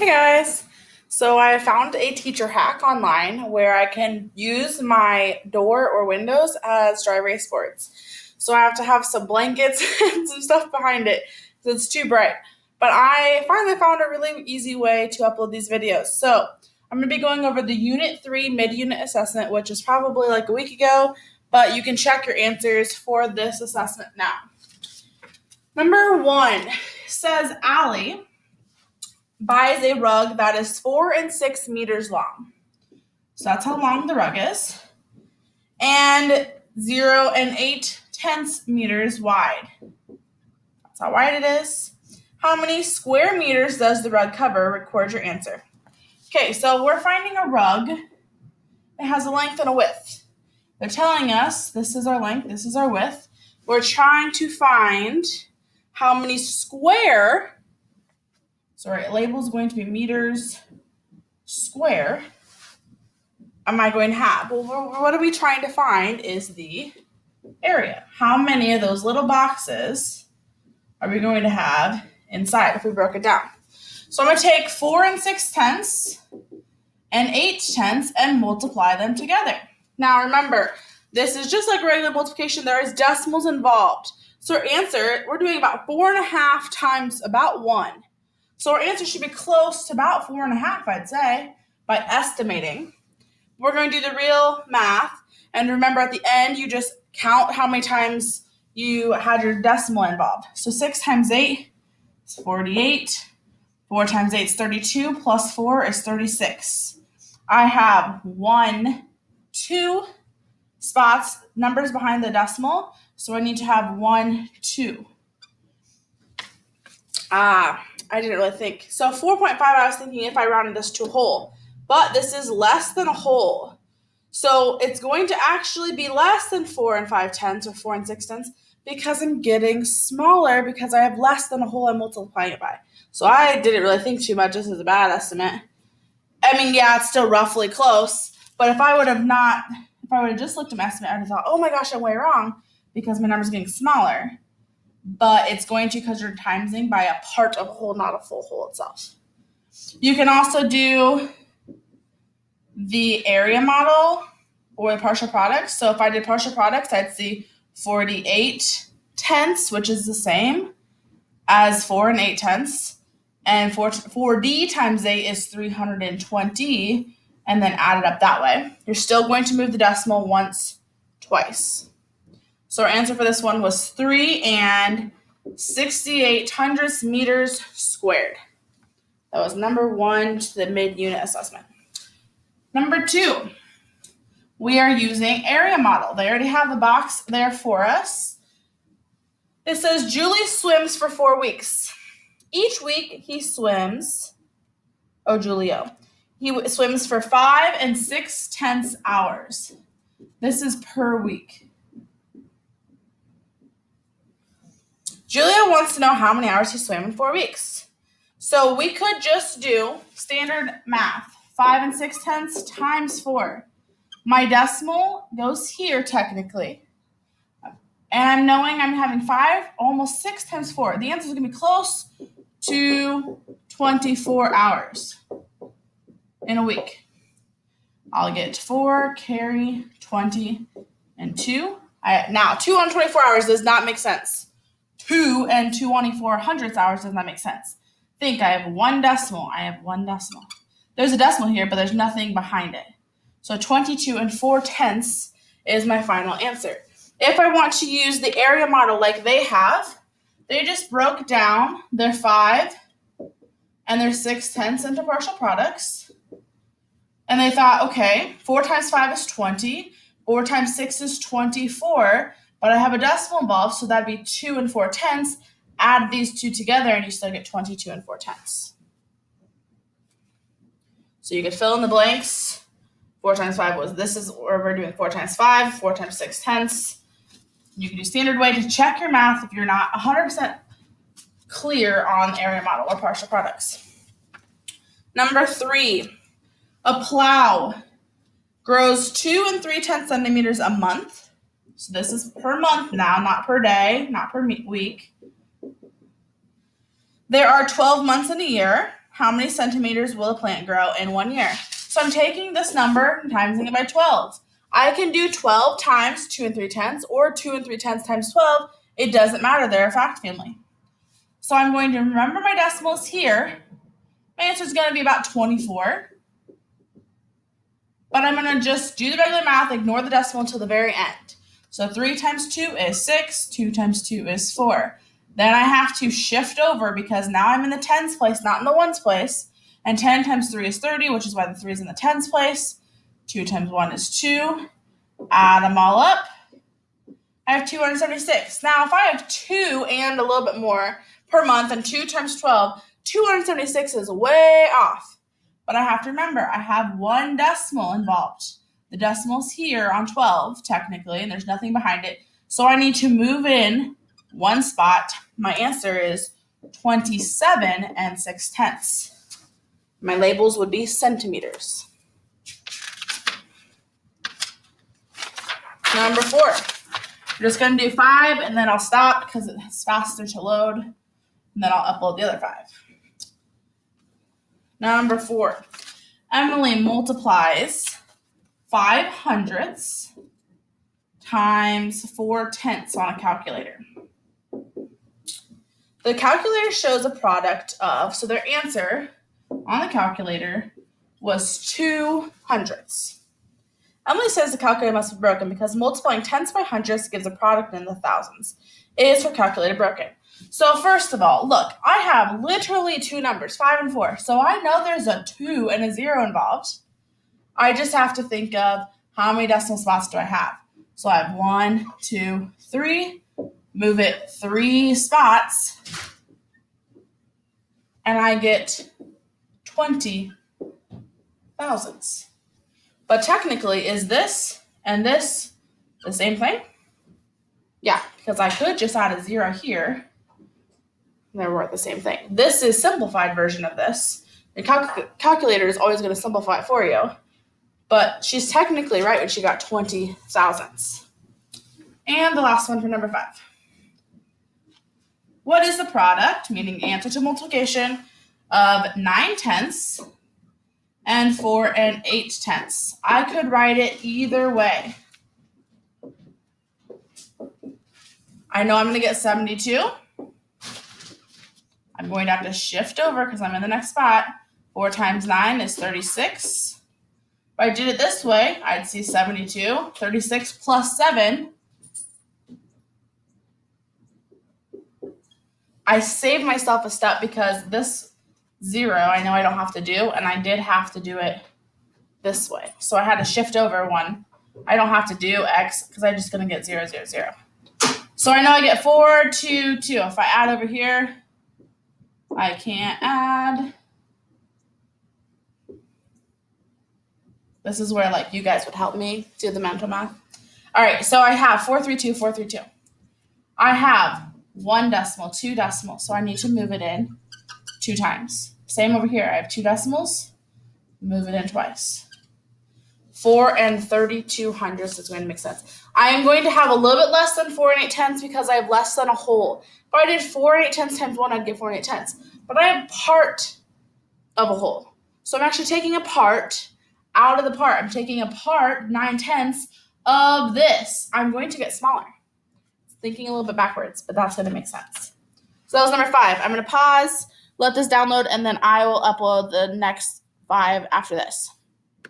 Hey guys. So I found a teacher hack online where I can use my door or windows as dry erase boards. So I have to have some blankets and some stuff behind it because it's too bright. But I finally found a really easy way to upload these videos. So I'm going to be going over the Unit 3 mid-unit assessment, which is probably like a week ago, but you can check your answers for this assessment now. Number 1 says Allie buys a rug that is 4 and 6 meters long. So that's how long the rug is. And 0 and 8/10 meters wide. That's how wide it is. How many square meters does the rug cover? Record your answer. Okay, so we're finding a rug that has a length and a width. They're telling us this is our length, this is our width. We're trying to find how many square, sorry, label is going to be meters square, am I going to have? Well, what are we trying to find is the area. How many of those little boxes are we going to have inside if we broke it down? So I'm going to take 4 and 6/10 and 8/10 and multiply them together. Now remember, this is just like regular multiplication. There is decimals involved. So our answer, we're doing about 4.5 times about 1. So our answer should be close to about 4.5, I'd say, by estimating. We're going to do the real math. And remember, at the end, you just count how many times you had your decimal involved. So 6 times 8 is 48. 4 times 8 is 32. Plus 4 is 36. I have 1, 2 spots, numbers behind the decimal. So I need to have 1, 2. I didn't really think. So 4.5, I was thinking if I rounded this to a whole. But this is less than a whole. So it's going to actually be less than 4 and 5/10 or 4 and 6/10 because I'm getting smaller because I have less than a whole I'm multiplying it by. So I didn't really think too much. This is a bad estimate. I mean, yeah, it's still roughly close. But if I would have just looked at my estimate, I would have thought, oh my gosh, I'm way wrong because my number's getting smaller. But it's going to because you're timesing by a part of a whole, not a full whole itself. You can also do the area model or the partial products. So if I did partial products, I'd see 48/10, which is the same as 4 and 8/10. And 4D times 8 is 320, and then add it up that way. You're still going to move the decimal once, twice. So our answer for this one was 3 and 68/100 meters squared. That was number 1 to the mid-unit assessment. Number 2, we are using area model. They already have the box there for us. It says Julie swims for 4 weeks. Each week he swims, he swims for 5 and 6/10 hours. This is per week. Julia wants to know how many hours he swam in 4 weeks. So we could just do standard math. 5 and 6/10 times 4. My decimal goes here technically. And I'm knowing I'm having 5, almost 6 times 4. The answer is going to be close to 24 hours in a week. I'll get 4, carry 20, and 2. Now, 2 on 24 hours does not make sense. 2 and 2/24 hours does not make sense. Think I have 1 decimal. There's a decimal here, but there's nothing behind it. So 22 and 4/10 is my final answer. If I want to use the area model like they have, they just broke down their 5 and their 6/10 into partial products. And they thought, okay, 4 times 5 is 20, 4 times 6 is 24, but I have a decimal involved, so that'd be 2 and 4/10. Add these two together and you still get 22 and 4/10. So you could fill in the blanks. 4 times 5 was, this is where we're doing 4 times 5, 4 times 6/10. You can do standard way to check your math if you're not 100% clear on area model or partial products. Number 3, a plow grows 2 and 3/10 centimeters a month. So this is per month now, not per day, not per week. There are 12 months in a year. how many centimeters will a plant grow in 1 year? So I'm taking this number and timesing it by 12. I can do 12 times 2 and 3/10 or 2 and 3/10 times 12. It doesn't matter. They're a fact family. So I'm going to remember my decimals here. My answer is going to be about 24. But I'm going to just do the regular math, ignore the decimal until the very end. So 3 times 2 is 6, 2 times 2 is 4. Then I have to shift over because now I'm in the tens place, not in the ones place. And 10 times 3 is 30, which is why the 3 is in the tens place. 2 times 1 is 2. Add them all up. I have 276. Now, if I have 2 and a little bit more per month and 2 times 12, 276 is way off. But I have to remember, I have one decimal involved. The decimal's here on 12, technically, and there's nothing behind it. So I need to move in one spot. My answer is 27 and 6/10. My labels would be centimeters. Number 4. I'm just going to do 5, and then I'll stop because it's faster to load. And then I'll upload the other 5. Number 4. Emily multiplies 5/100 times 4/10 on a calculator. The calculator shows a product of, so their answer on the calculator was 2/100. Emily says the calculator must be broken because multiplying tens by hundreds gives a product in the thousands. Is her calculator broken? So first of all, look, I have literally 2 numbers, 5 and 4. So I know there's a 2 and a 0 involved. I just have to think of how many decimal spots do I have. So I have 1, 2, 3. Move it 3 spots. And I get 20 thousandths. But technically, is this and this the same thing? Yeah, because I could just add a 0 here. They're worth the same thing. This is simplified version of this. The calculator is always going to simplify it for you. But she's technically right when she got 20 thousandths. And the last one for number 5. What is the product, meaning answer to multiplication, of 9/10 and 4 8/10? I could write it either way. I know I'm going to get 72. I'm going to have to shift over because I'm in the next spot. 4 times 9 is 36. If I did it this way, I'd see 72. 36 plus 7. I saved myself a step because this 0, I know I don't have to do, and I did have to do it this way. So I had to shift over one. I don't have to do X because I'm just going to get 0, 0, 0. So I know I get 4, 2, 2. If I add over here, I can't add. This is where you guys would help me do the mental math. All right, so I have 4, 3, 2, 4, 3, 2. I have 1 decimal, 2 decimals, so I need to move it in 2 times. Same over here. I have 2 decimals, move it in twice. 4 32/100 is going to make sense. I am going to have a little bit less than 4 8/10 because I have less than a whole. If I did 4 8/10 times 1, I'd get 4 8/10. But I have part of a whole. So I'm actually taking a part out of the part. I'm taking a part 9/10 of this. I'm going to get smaller. Thinking a little bit backwards, but that's going to make sense. So that was number 5. I'm going to pause, let this download, and then I will upload the next 5 after this.